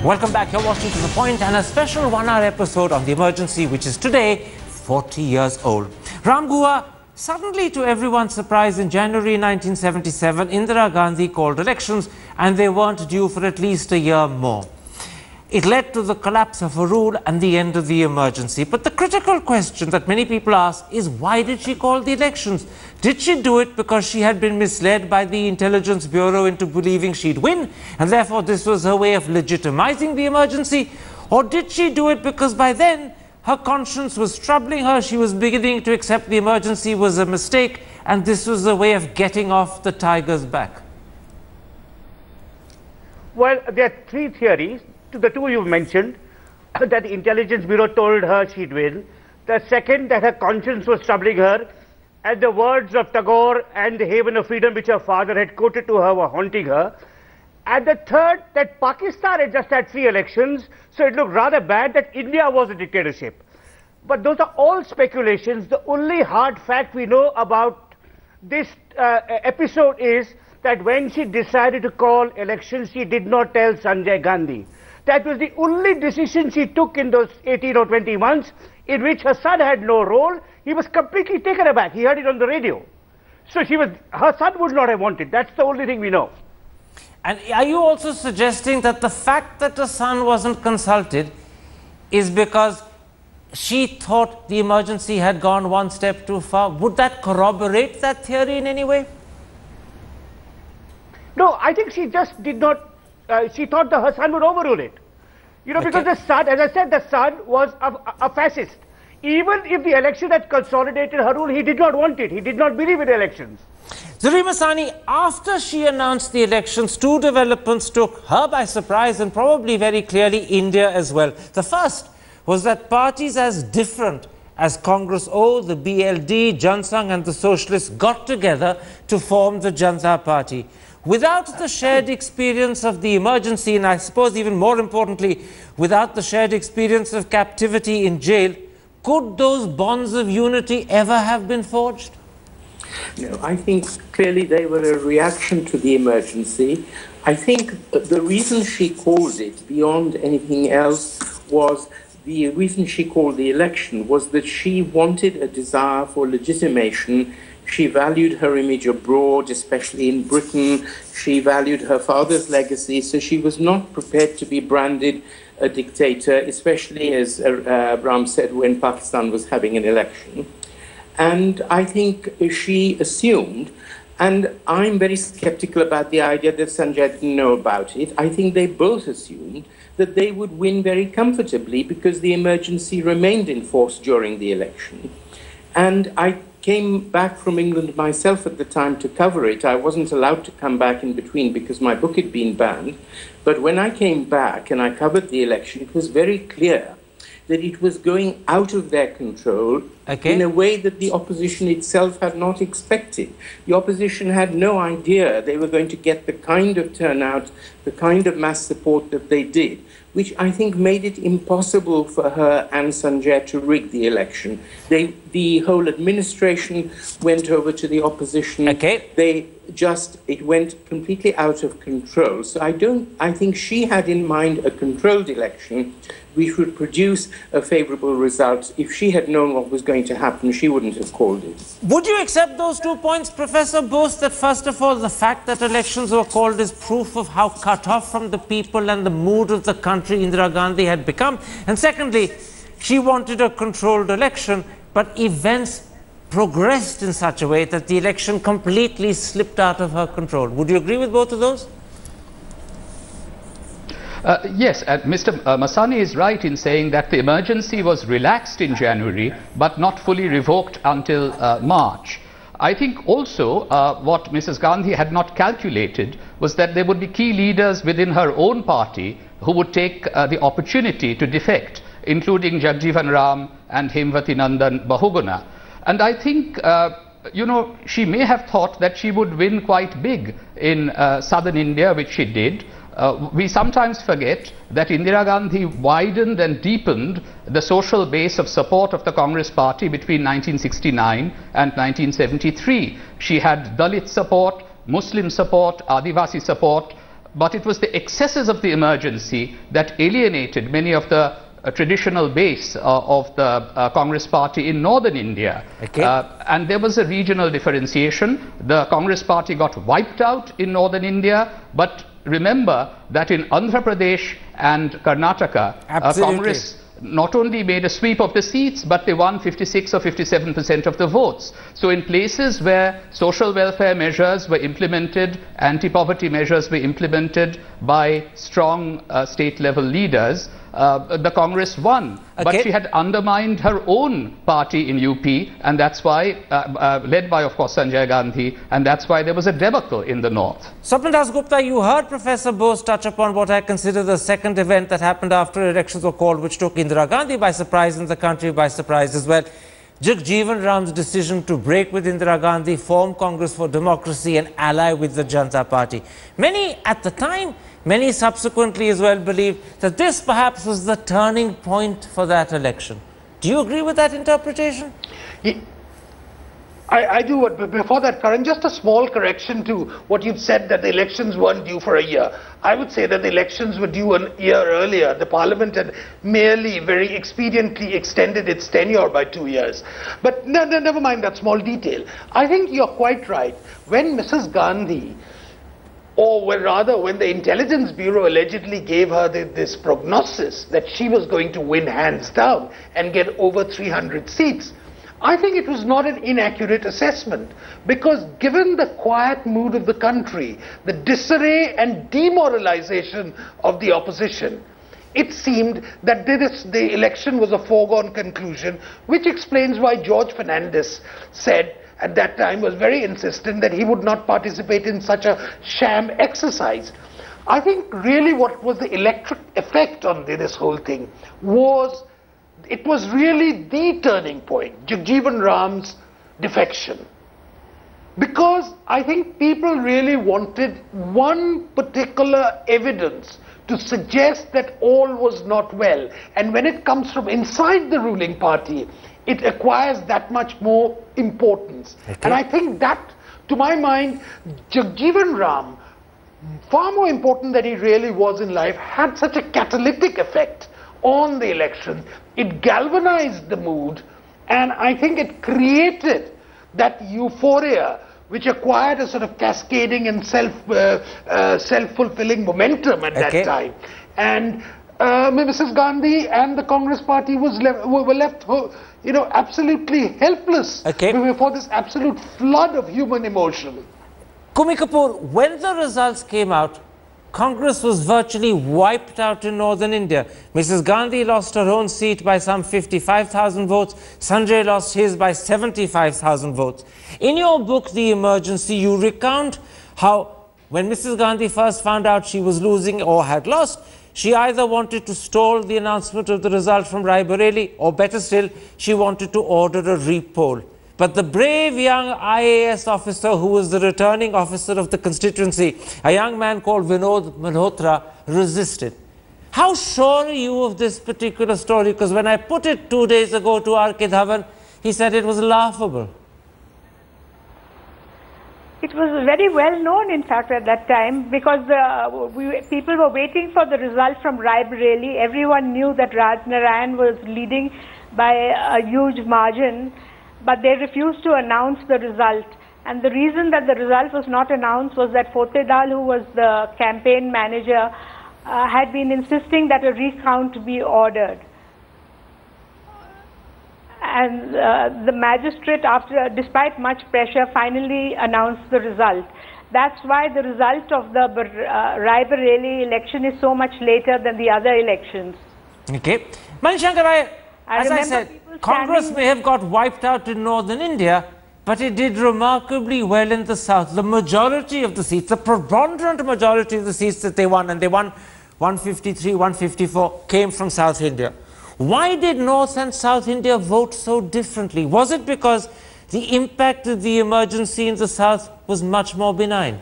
Welcome back. You're watching To The Point and a special one-hour episode of The Emergency, which is today 40 years old. Ram Guha, suddenly to everyone's surprise, in January 1977, Indira Gandhi called elections and they weren't due for at least a year more. It led to the collapse of her rule and the end of the emergency. But the critical question that many people ask is, why did she call the elections? Did she do it because she had been misled by the Intelligence Bureau into believing she'd win, and therefore this was her way of legitimizing the emergency? Or did she do it because by then her conscience was troubling her, she was beginning to accept the emergency was a mistake, and this was a way of getting off the tiger's back? Well, there are three theories. To the two you've mentioned, that the Intelligence Bureau told her she'd win. The second, that her conscience was troubling her, and the words of Tagore and the haven of freedom which her father had quoted to her were haunting her. And the third, that Pakistan had just had 3 elections, so it looked rather bad that India was a dictatorship. But those are all speculations. The only hard fact we know about this episode is that when she decided to call elections, she did not tell Sanjay Gandhi. That was the only decision she took in those 18 or 20 months, in which her son had no role. He was completely taken aback. He heard it on the radio. So her son would not have wanted. That's the only thing we know. And are you also suggesting that the fact that the son wasn't consulted is because she thought the emergency had gone one step too far? Would that corroborate that theory in any way? No, I think she just did not. She thought that her son would overrule it. You know, because the son, as I said, the son was a fascist. Even if the election had consolidated her rule, he did not want it. He did not believe in elections. Zarima Sani, after she announced the elections, 2 developments took her by surprise, and probably very clearly India as well. The first was that parties as different as Congress O, the BLD, Jan Sangh and the Socialists got together to form the Janata Party. Without the shared experience of the emergency, and I suppose even more importantly, without the shared experience of captivity in jail, could those bonds of unity ever have been forged? No, I think clearly they were a reaction to the emergency. I think the reason she called it, beyond anything else, was the reason she called the election was that she wanted a desire for legitimation. She valued her image abroad, especially in Britain. She valued her father's legacy, so she was not prepared to be branded a dictator, especially, as Ram said, when Pakistan was having an election. And I think she assumed, and I'm very skeptical about the idea that Sanjay didn't know about it. I think they both assumed that they would win very comfortably because the emergency remained in force during the election. And I came back from England myself at the time to cover it. I wasn't allowed to come back in between because my book had been banned. But when I came back and I covered the election, it was very clear that it was going out of their control in a way that the opposition itself had not expected. The opposition had no idea they were going to get the kind of turnout, the kind of mass support that they did, which I think made it impossible for her and Sanjay to rig the election. The whole administration went over to the opposition. It went completely out of control. So I think she had in mind a controlled election which would produce a favorable result. If she had known what was going to happen, she wouldn't have called it. Would you accept those 2 points, Professor Bose, that first of all, the fact that elections were called is proof of how cut off from the people and the mood of the country Indira Gandhi had become? And secondly, she wanted a controlled election, but events progressed in such a way that the election completely slipped out of her control. Would you agree with both of those? Yes, Mr. Masani is right in saying that the emergency was relaxed in January, but not fully revoked until March. I think also what Mrs. Gandhi had not calculated was that there would be key leaders within her own party who would take the opportunity to defect, including Jagjivan Ram and Hemwati Nandan Bahuguna. And I think, you know, she may have thought that she would win quite big in southern India, which she did. We sometimes forget that Indira Gandhi widened and deepened the social base of support of the Congress party between 1969 and 1973. She had Dalit support, Muslim support, Adivasi support, but it was the excesses of the emergency that alienated many of the traditional base of the Congress party in northern India. Okay. And there was a regional differentiation. The Congress party got wiped out in northern India, but remember that in Andhra Pradesh and Karnataka, Congress not only made a sweep of the seats, but they won 56 or 57% of the votes. So in places where social welfare measures were implemented, anti-poverty measures were implemented by strong state-level leaders, the Congress won. Okay. But she had undermined her own party in UP, and that's why, led by, of course, Sanjay Gandhi, and that's why there was a debacle in the north. Swapnil Das Gupta, you heard Professor Bose touch upon what I consider the second event that happened after elections were called, which took Indira Gandhi by surprise and the country by surprise as well. Jagjeevan Ram's decision to break with Indira Gandhi, form Congress for Democracy and ally with the Janata Party. Many at the time, many subsequently as well believed that this perhaps was the turning point for that election. Do you agree with that interpretation? I do, but before that, Karan, just a small correction to what you've said, that the elections weren't due for a year. I would say that the elections were due a year earlier. The Parliament had merely very expediently extended its tenure by 2 years. But never mind that small detail. I think you're quite right. When Mrs. Gandhi, or when the Intelligence Bureau allegedly gave her this prognosis that she was going to win hands down and get over 300 seats, I think it was not an inaccurate assessment, because given the quiet mood of the country, the disarray and demoralization of the opposition, it seemed that the election was a foregone conclusion, which explains why George Fernandes said at that time, was very insistent that he would not participate in such a sham exercise. I think really what was the electric effect on this whole thing was, it was really the turning point, Jagjeevan Ram's defection. Because I think people really wanted one particular evidence to suggest that all was not well. And when it comes from inside the ruling party, it acquires that much more importance. Okay. And I think that, to my mind, Jagjeevan Ram, far more important than he really was in life, had such a catalytic effect on the election. It galvanized the mood, and I think it created that euphoria which acquired a sort of cascading and self-fulfilling momentum at that time. And Mrs. Gandhi and the Congress party were left, absolutely helpless before this absolute flood of human emotion. Kumi Kapoor, when the results came out, Congress was virtually wiped out in northern India. Mrs. Gandhi lost her own seat by some 55,000 votes. Sanjay lost his by 75,000 votes. In your book, The Emergency, you recount how when Mrs. Gandhi first found out she was losing or had lost, she either wanted to stall the announcement of the result from Raebareli, or better still, she wanted to order a repoll. But the brave young IAS officer who was the returning officer of the constituency, a young man called Vinod Malhotra, resisted. How sure are you of this particular story? Because when I put it 2 days ago to R.K. Dhawan, he said it was laughable. It was very well known, in fact, at that time, because people were waiting for the result from Raebareli. Everyone knew that Raj Narayan was leading by a huge margin, but they refused to announce the result. And the reason that the result was not announced was that Photedal, who was the campaign manager, had been insisting that a recount be ordered. And the magistrate, despite much pressure, finally announced the result. That's why the result of the Raebareli election is so much later than the other elections. Okay. Manishankar, as I said, Congress may have got wiped out in northern India, but it did remarkably well in the south. The majority of the seats, the preponderant majority of the seats that they won, and they won 153, 154, came from South India. Why did North and South India vote so differently? Was it because the impact of the emergency in the South was much more benign?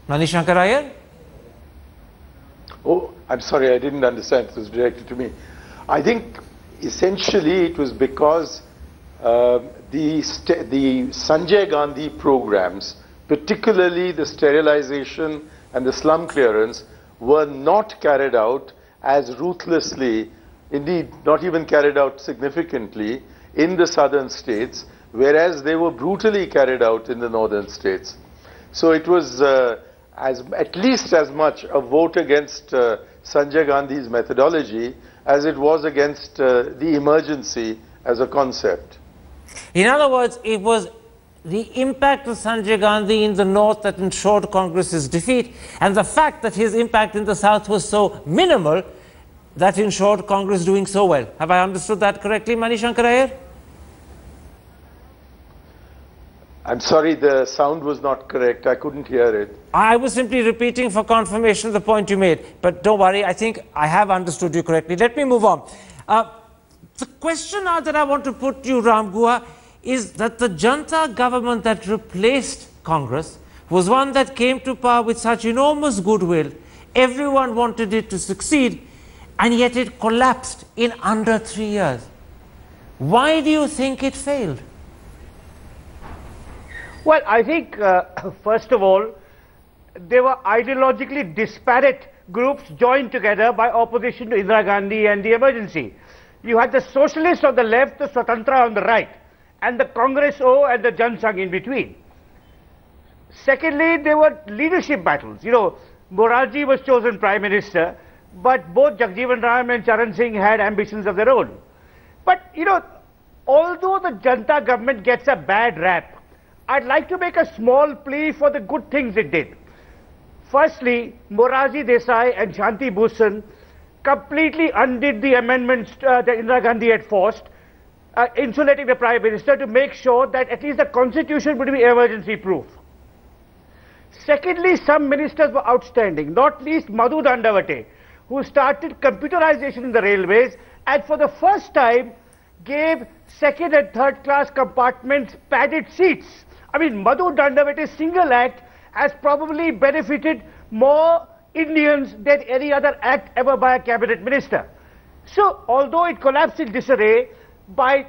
Manishankar Iyer? Oh, I'm sorry, I didn't understand. It was directed to me. I think essentially it was because the Sanjay Gandhi programs, particularly the sterilization and the slum clearance, were not carried out as ruthlessly, indeed not even carried out significantly in the southern states, whereas they were brutally carried out in the northern states. So it was at least as much a vote against Sanjay Gandhi's methodology as it was against the emergency as a concept. In other words, it was the impact of Sanjay Gandhi in the north that ensured Congress's defeat, and the fact that his impact in the south was so minimal that ensured Congress doing so well. Have I understood that correctly, Manishankar Iyer? I'm sorry, the sound was not correct. I couldn't hear it. I was simply repeating for confirmation of the point you made. But don't worry, I think I have understood you correctly. Let me move on. The question now that I want to put to you, Ram Guha, is that the Janata government that replaced Congress was one that came to power with such enormous goodwill. Everyone wanted it to succeed, and yet it collapsed in under 3 years. Why do you think it failed? Well, I think, first of all, there were ideologically disparate groups joined together by opposition to Indira Gandhi and the emergency. You had the socialists on the left, the Swatantra on the right, and the Congress O and the Jan Sangh in between. Secondly, there were leadership battles. You know, Morarji was chosen Prime Minister, but both Jagjeevan Ram and Charan Singh had ambitions of their own. But, you know, although the Janata government gets a bad rap, I'd like to make a small plea for the good things it did. Firstly, Morarji Desai and Shanti Bhushan completely undid the amendments that Indira Gandhi had forced, insulating the Prime Minister to make sure that at least the Constitution would be emergency-proof. Secondly, some ministers were outstanding, not least Madhu Dandavate, who started computerization in the railways and for the first time gave second and third class compartments padded seats. I mean, Madhu Dandavate's single act has probably benefited more Indians than any other act ever by a cabinet minister. So, although it collapsed in disarray, by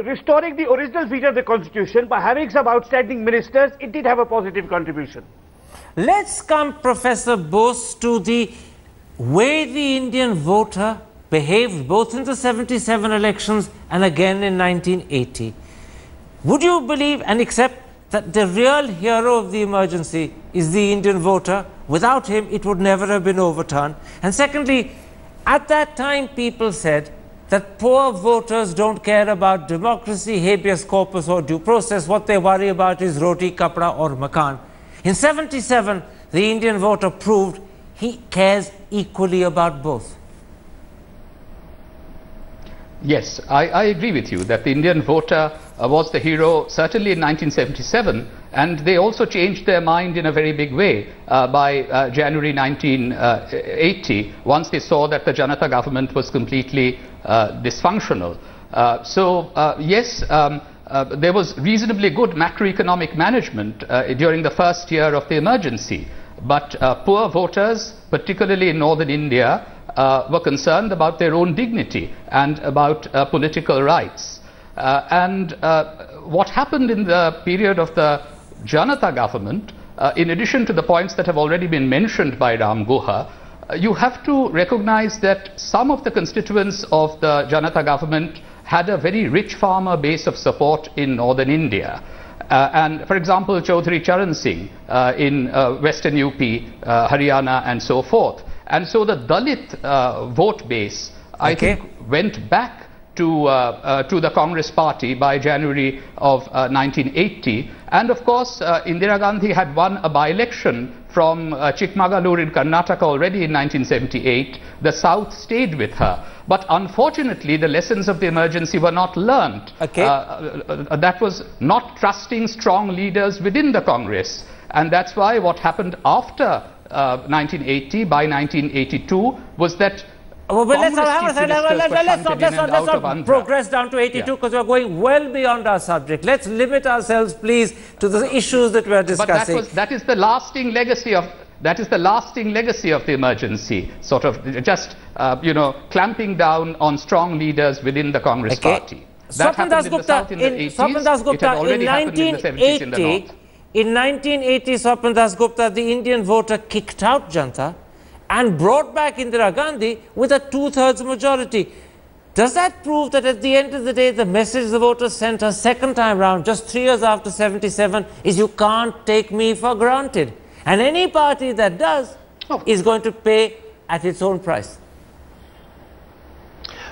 restoring the original feature of the Constitution, by having some outstanding ministers, it did have a positive contribution. Let's come, Professor Bose, to the way the Indian voter behaved both in the 77 elections and again in 1980. Would you believe and accept that the real hero of the emergency is the Indian voter? Without him, it would never have been overturned. And secondly, at that time, people said that poor voters don't care about democracy, habeas corpus or due process. What they worry about is roti, kapda or makan. In 77, the Indian voter proved he cares equally about both. Yes, I agree with you that the Indian voter was the hero certainly in 1977, and they also changed their mind in a very big way by January 1980 once they saw that the Janata government was completely dysfunctional. Yes, there was reasonably good macroeconomic management during the first year of the emergency, but poor voters, particularly in northern India, were concerned about their own dignity and about political rights. What happened in the period of the Janata government, in addition to the points that have already been mentioned by Ram Guha, you have to recognize that some of the constituents of the Janata government had a very rich farmer base of support in northern India. And for example, Chaudhry Charan Singh in western UP, Haryana and so forth. And so the Dalit vote base, I think, went back to the Congress party by January of 1980. And of course, Indira Gandhi had won a by-election from Chikmagalur in Karnataka already in 1978. The South stayed with her. But unfortunately, the lessons of the emergency were not learnt. That was not trusting strong leaders within the Congress. And that's why what happened after 1980, by 1982, was that let's not progress down to 82 because we're going well beyond our subject. Let's limit ourselves, please, to the issues that we're discussing. But that is the lasting legacy of the emergency, sort of just clamping down on strong leaders within the Congress party. That happened in the south in the 80s. It had already happened in the 70s in the north. In 1980, Swapan Das Gupta, the Indian voter, kicked out Janta and brought back Indira Gandhi with a 2/3 majority. Does that prove that at the end of the day, the message the voters sent a second time round, just 3 years after 77, is you can't take me for granted? And any party that does is going to pay at its own price.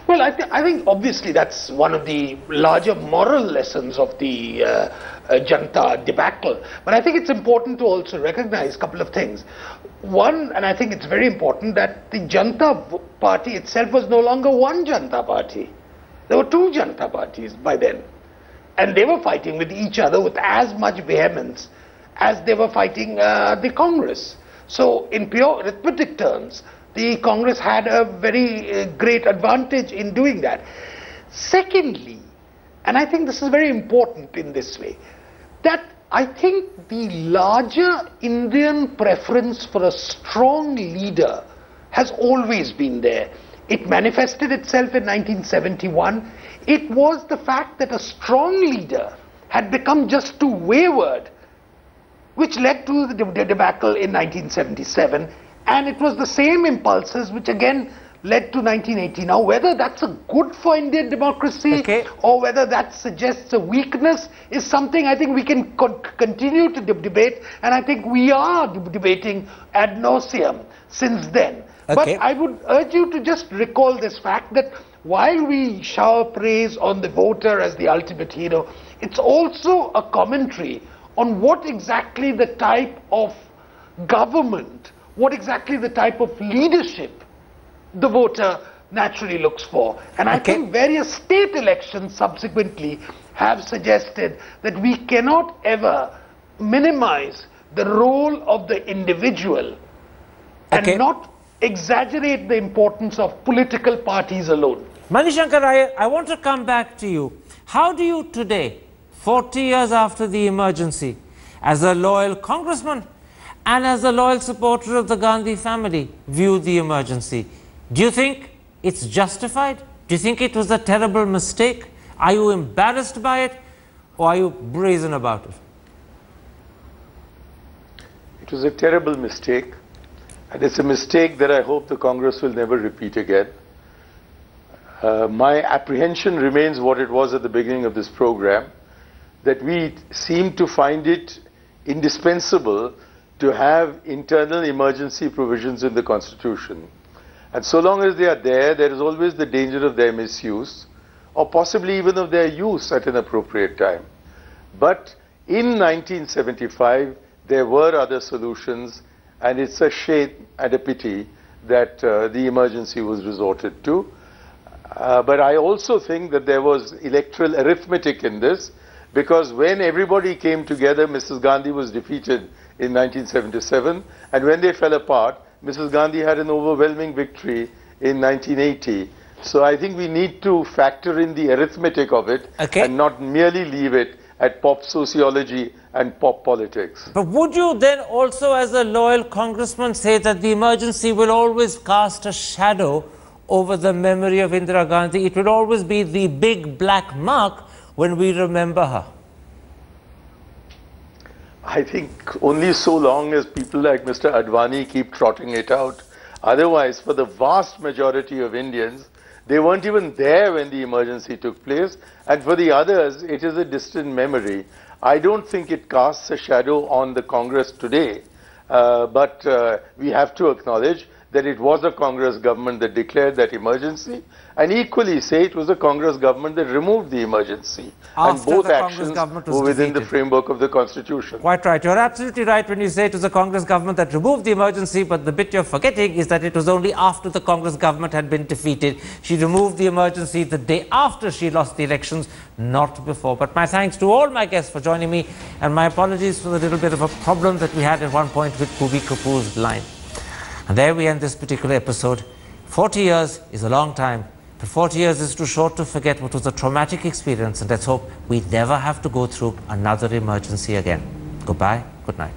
Well, I think obviously that's one of the larger moral lessons of the Janta debacle. But I think it's important to also recognize a couple of things. One, and I think it's very important, that the Janta party itself was no longer one Janta party. There were two Janta parties by then. And they were fighting with each other with as much vehemence as they were fighting the Congress. So in pure arithmetic terms, the Congress had a very great advantage in doing that. Secondly, and I think this is very important in this way, that I think the larger Indian preference for a strong leader has always been there. It manifested itself in 1971. It was the fact that a strong leader had become just too wayward, which led to the debacle in 1977. And it was the same impulses which again led to 1980. Now, whether that's a good for Indian democracy or whether that suggests a weakness is something I think we can continue to debate, and I think we are debating ad nauseum since then. But I would urge you to just recall this fact that while we shower praise on the voter as the ultimate hero, it's also a commentary on what exactly the type of government, what exactly the type of leadership the voter naturally looks for. And I think various state elections subsequently have suggested that we cannot ever minimize the role of the individual and not exaggerate the importance of political parties alone. Manishankar, I want to come back to you. How do you today, 40 years after the emergency, as a loyal congressman and as a loyal supporter of the Gandhi family, view the emergency? Do you think it's justified? Do you think it was a terrible mistake? Are you embarrassed by it, or are you brazen about it? It was a terrible mistake, and it's a mistake that I hope the Congress will never repeat again. My apprehension remains what it was at the beginning of this program, that we seem to find it indispensable to have internal emergency provisions in the Constitution. And so long as they are there, there is always the danger of their misuse, or possibly even of their use at an appropriate time. But in 1975, there were other solutions, and it's a shame and a pity that the emergency was resorted to. But I also think that there was electoral arithmetic in this, because when everybody came together, Mrs. Gandhi was defeated in 1977, and when they fell apart, Mrs. Gandhi had an overwhelming victory in 1980. So I think we need to factor in the arithmetic of it and not merely leave it at pop sociology and pop politics. But would you then also, as a loyal congressman, say that the emergency will always cast a shadow over the memory of Indira Gandhi? It will always be the big black mark when we remember her. I think only so long as people like Mr. Advani keep trotting it out. Otherwise, for the vast majority of Indians, they weren't even there when the emergency took place, and for the others, it is a distant memory. I don't think it casts a shadow on the Congress today, but we have to acknowledge that it was a Congress government that declared that emergency, and equally say it was a Congress government that removed the emergency. After and both the actions were within the framework of the Constitution. Quite right. You're absolutely right when you say it was a Congress government that removed the emergency, but the bit you're forgetting is that it was only after the Congress government had been defeated. She removed the emergency the day after she lost the elections, not before. But my thanks to all my guests for joining me, and my apologies for the little bit of a problem that we had at one point with Kubi Kapoor's line. And there we end this particular episode. 40 years is a long time, but 40 years is too short to forget what was a traumatic experience, and let's hope we never have to go through another emergency again. Goodbye, good night.